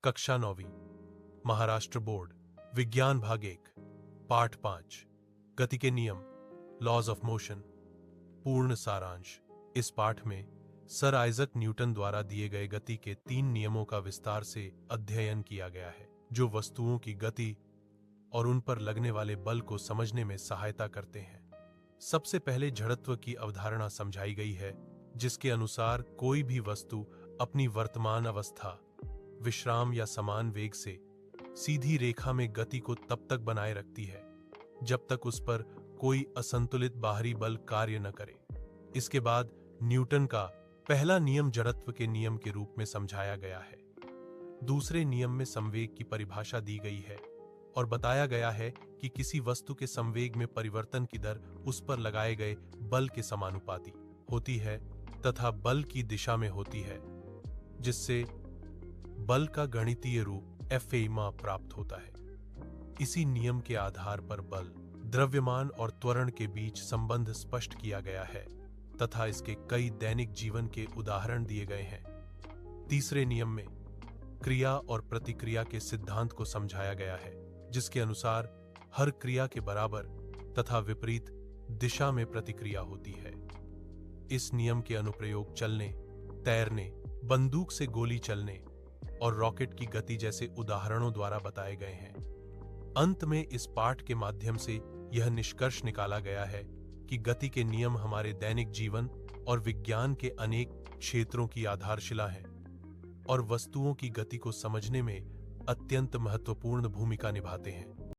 कक्षा 9वीं, महाराष्ट्र बोर्ड, विज्ञान भाग 1, पाठ 5, गति के नियम, लॉज ऑफ मोशन। पूर्ण सारांश। इस पाठ में सर आइजक न्यूटन द्वारा दिए गए गति के 3 नियमों का विस्तार से अध्ययन किया गया है, जो वस्तुओं की गति और उन पर लगने वाले बल को समझने में सहायता करते हैं। सबसे पहले जड़त्व की अवधारणा समझाई गई है, जिसके अनुसार कोई भी वस्तु अपनी वर्तमान अवस्था, विश्राम या समान वेग से सीधी रेखा में गति को तब तक बनाए रखती है जब तक उस पर कोई असंतुलित बाहरी बल कार्य न करे। इसके बाद न्यूटन का पहला नियम जड़त्व के नियम के रूप में समझाया गया है। दूसरे नियम में संवेग की परिभाषा दी गई है और बताया गया है कि किसी वस्तु के संवेग में परिवर्तन की दर उस पर लगाए गए बल के समानुपाती होती है तथा बल की दिशा में होती है, जिससे बल का गणितीय रूप F प्राप्त होता है। इसी नियम के आधार पर बल, द्रव्यमान और त्वरण के बीच संबंध स्पष्ट किया गया है तथा इसके कई दैनिक जीवन के उदाहरण दिए गए हैं। तीसरे नियम में क्रिया और प्रतिक्रिया के सिद्धांत को समझाया गया है, जिसके अनुसार हर क्रिया के बराबर तथा विपरीत दिशा में प्रतिक्रिया होती है। इस नियम के अनुप्रयोग चलने, तैरने, बंदूक से गोली चलने और रॉकेट की गति जैसे उदाहरणों द्वारा बताए गए हैं। अंत में इस पाठ के माध्यम से यह निष्कर्ष निकाला गया है कि गति के नियम हमारे दैनिक जीवन और विज्ञान के अनेक क्षेत्रों की आधारशिला हैं और वस्तुओं की गति को समझने में अत्यंत महत्वपूर्ण भूमिका निभाते हैं।